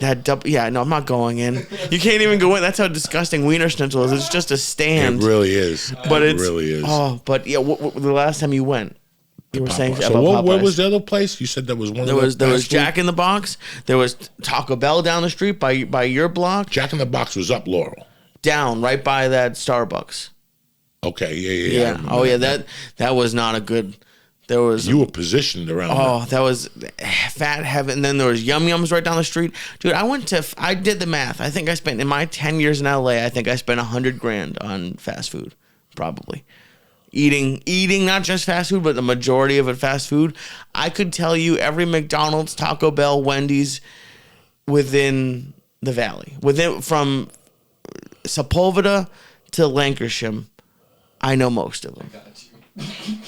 I'm not going in. You can't even go in. That's how disgusting Wiener Schnitzel is. It's just a stand. It really is. But it really is. Oh, but yeah, the last time you went, you were saying about Popeyes. Where was the other place? You said there was one. There was Jack in the Box. There was Taco Bell down the street by your block. Jack in the Box was up Laurel. Down right by that Starbucks. Okay, yeah. Oh yeah, that was not a good. There was you were positioned around. Oh, that was fat heaven. And then there was Yum Yums right down the street, dude. I did the math. I think I spent in my 10 years in LA. I think I spent $100,000 on fast food, probably. Eating not just fast food, but the majority of it fast food. I could tell you every McDonald's, Taco Bell, Wendy's within the valley, from Sepulveda to Lancashire. I know most of them.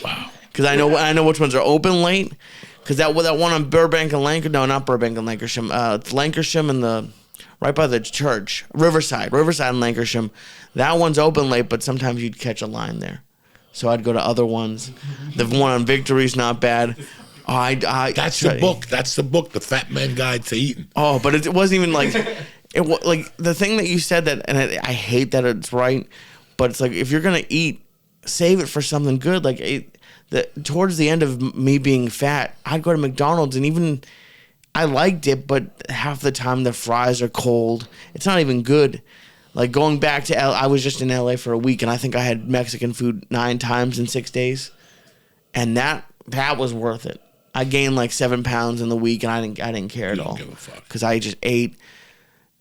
Wow. Because I know which ones are open late. Because that one on Burbank and Lancashire. No, not Burbank and Lancashire. It's Lancashire and right by the church. Riverside and Lancashire. That one's open late, but sometimes you'd catch a line there. So I'd go to other ones. The one on Victory's not bad. That's the book. That's the book. The Fat Man Guide to Eating. Oh, but it wasn't even like like the thing that you said that, and I hate that it's right, but it's like if you're gonna eat, save it for something good. Like towards the end of me being fat, I'd go to McDonald's and even I liked it, but half the time the fries are cold. It's not even good. Like going back to I was just in LA for a week and I think I had Mexican food 9 times in 6 days, and that was worth it. I gained like 7 pounds in the week and I didn't care at all because I just ate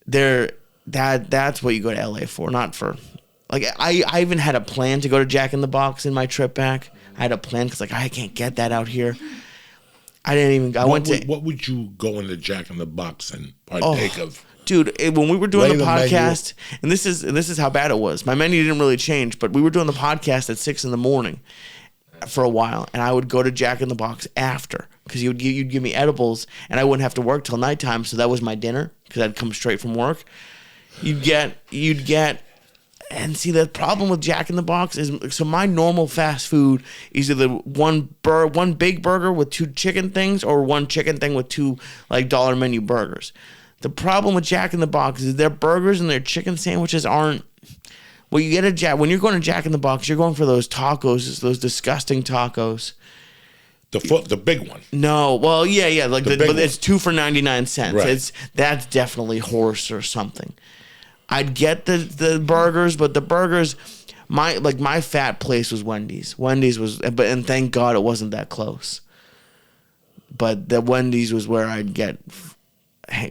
there. That's what you go to LA for, not for. Like I even had a plan to go to Jack in the Box in my trip back. I had a plan because I can't get that out here. I didn't even. What would you go into Jack in the Box and partake of? Dude, when we were doing the podcast, and this is how bad it was. My menu didn't really change, but we were doing the podcast at 6 a.m. for a while, and I would go to Jack in the Box after because you'd give me edibles, and I wouldn't have to work till nighttime. So that was my dinner because I'd come straight from work. You'd get. And see, the problem with Jack in the Box is, so my normal fast food is either one big burger with 2 chicken things or 1 chicken thing with 2 like dollar menu burgers. The problem with Jack in the Box is their burgers and their chicken sandwiches aren't. Well, you get when you're going to Jack in the Box, you're going for those tacos, those disgusting tacos. The big one. No, well, yeah, like but it's 2 for 99 cents. Right. That's definitely horse or something. I'd get the burgers, but the burgers, my fat place was Wendy's. Wendy's was, and thank God it wasn't that close. But the Wendy's was where I'd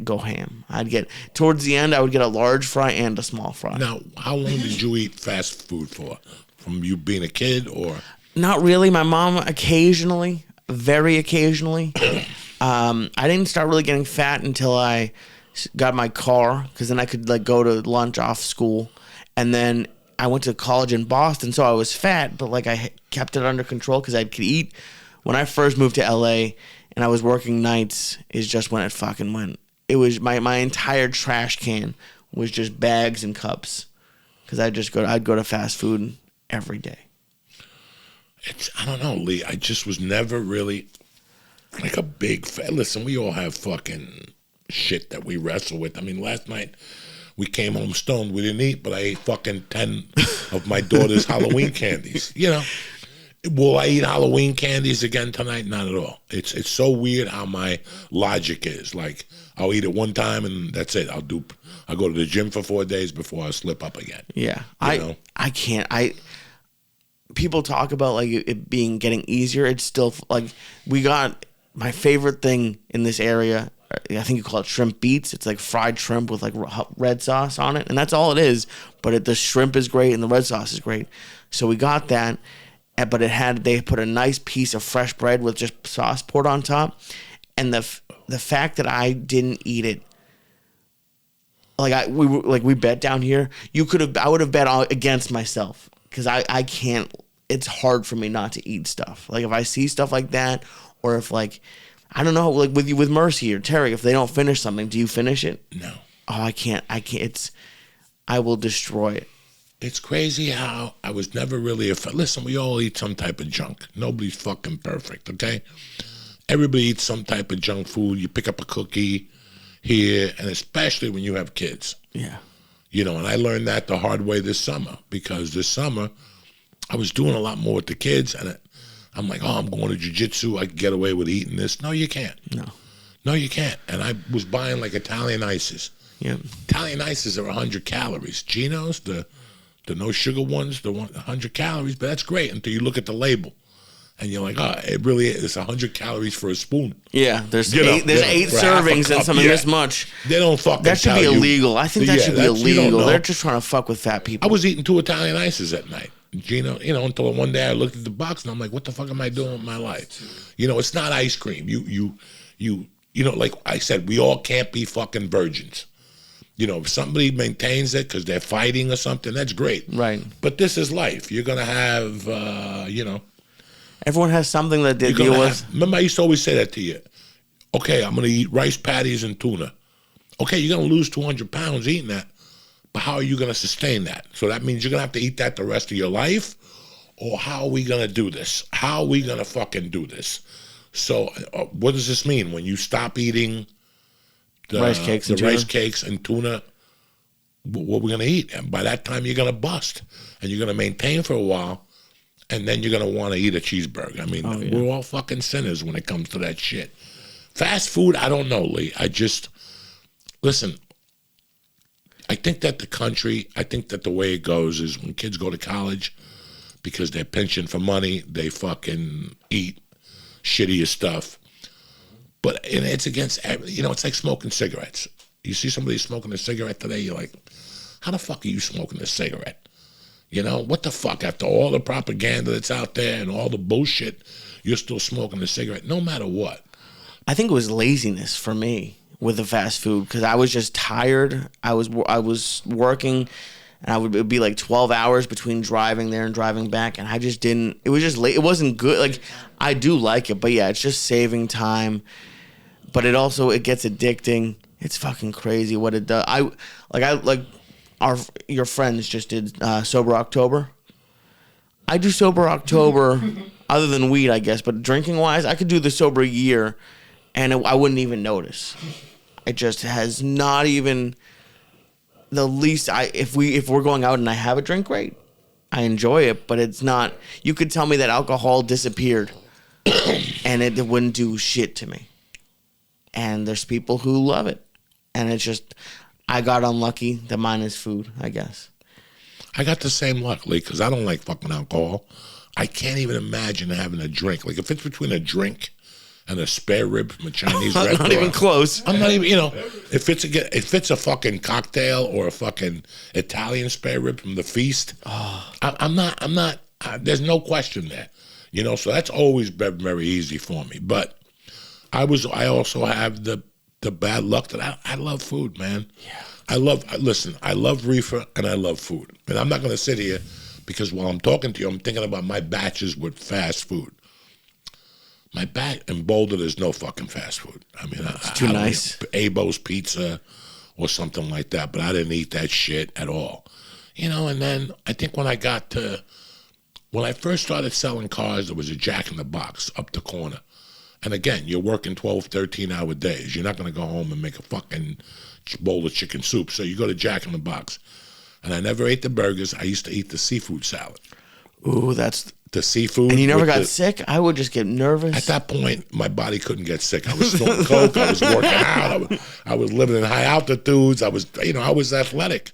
go ham. I'd get towards the end, I would get a large fry and a small fry. Now, how long did you eat fast food for? From you being a kid, or not really? My mom occasionally, very occasionally. I didn't start really getting fat until I got my car, because then I could like go to lunch off school, and then I went to college in Boston, so I was fat, but like I kept it under control because I could eat. When I first moved to LA and I was working nights, is just when it fucking went. It was my entire trash can was just bags and cups, because I'd go to fast food every day. I don't know, Lee. I just was never really like a big fan. Listen, we all have fucking shit that we wrestle with. I mean, last night we came home stoned. We didn't eat, but I ate fucking 10 of my daughter's Halloween candies. You know, will I eat Halloween candies again tonight? Not at all. It's so weird how my logic is. Like, I'll eat it one time and that's it. I'll go to the gym for 4 days before I slip up again. Yeah, I can't. People talk about like it getting easier. It's still like we got my favorite thing in this area. I think you call it shrimp beets. It's like fried shrimp with like red sauce on it, and that's all it is. But the shrimp is great and the red sauce is great. So we got that, but they put a nice piece of fresh bread with just sauce poured on top, and the fact that I didn't eat it, we bet down here. I would have bet against myself because I can't. It's hard for me not to eat stuff. Like if I see stuff like that, or if like. I don't know, like with Mercy or Terry, if they don't finish something, do you finish it? No. Oh, I can't. I will destroy it. It's crazy how I was never really listen, we all eat some type of junk. Nobody's fucking perfect, okay? Everybody eats some type of junk food. You pick up a cookie, here, and especially when you have kids. Yeah. You know, and I learned that the hard way this summer, because this summer I was doing a lot more with the kids, and I'm like, oh, I'm going to jiu-jitsu. I can get away with eating this. No, you can't. No, you can't. And I was buying like Italian ices. Yeah. Italian ices are 100 calories. Geno's, the no sugar ones, the 100 calories, but that's great until you look at the label. And you're like, oh, it really is. It's 100 calories for a spoon. Yeah, there's eight servings and something this much. They don't fucking That should be illegal. I think that should be illegal. They're just trying to fuck with fat people. I was eating 2 Italian ices at night. Gino, until one day I looked at the box and I'm like, what the fuck am I doing with my life? It's not ice cream. Like I said, we all can't be fucking virgins. If somebody maintains it because they're fighting or something, that's great. Right. But this is life. You're going to have, Everyone has something that they deal with. Remember, I used to always say that to you. Okay, I'm going to eat rice patties and tuna. Okay, you're going to lose 200 pounds eating that, but how are you going to sustain that? So that means you're going to have to eat that the rest of your life? Or how are we going to do this? How are we going to fucking do this? So what does this mean? When you stop eating the rice cakes and tuna, what are we going to eat? And by that time, you're going to bust. And you're going to maintain for a while. And then you're going to want to eat a cheeseburger. I mean, we're all fucking sinners when it comes to that shit. Fast food, I don't know, Lee. Listen, I think that the way it goes is when kids go to college, because they're pinching for money, they fucking eat shittier stuff. But it's against, it's like smoking cigarettes. You see somebody smoking a cigarette today, you're like, how the fuck are you smoking a cigarette? What the fuck? After all the propaganda that's out there and all the bullshit, you're still smoking a cigarette, no matter what. I think it was laziness for me with the fast food, because I was just tired. I was working, and it would be like 12 hours between driving there and driving back, and I just didn't. It was just late. It wasn't good. Like, I do like it, but yeah, it's just saving time. But it gets addicting. It's fucking crazy what it does. Your friends just did Sober October. I do Sober October other than weed, I guess, but drinking wise, I could do the sober year and I wouldn't even notice. It just has not even the least. If we're going out and I have a drink, great, I enjoy it, but it's not. You could tell me that alcohol disappeared and it wouldn't do shit to me. And there's people who love it, and it's just. I got unlucky that mine is food, I guess. I got the same luck, Lee, because I don't like fucking alcohol. I can't even imagine having a drink. Like, if it's between a drink and a spare rib from a Chinese restaurant. Not even close. I'm not even, if it's a fucking cocktail or a fucking Italian spare rib from the feast, I'm not, there's no question there. So that's always been very easy for me. But I also have the bad luck that I love food, man. Yeah. I love reefer and I love food. And I'm not going to sit here because while I'm talking to you, I'm thinking about my batches with fast food. My batch in Boulder, there's no fucking fast food. I mean, it's too nice. Abo's Pizza or something like that, but I didn't eat that shit at all. And then I think when I first started selling cars, there was a Jack in the Box up the corner. And again, you're working 12, 13-hour days. You're not going to go home and make a fucking bowl of chicken soup. So you go to Jack in the Box. And I never ate the burgers. I used to eat the seafood salad. Ooh, that's... The seafood. And you never got sick? I would just get nervous. At that point, my body couldn't get sick. I was snorting coke. I was working out. I was living in high altitudes. I was athletic.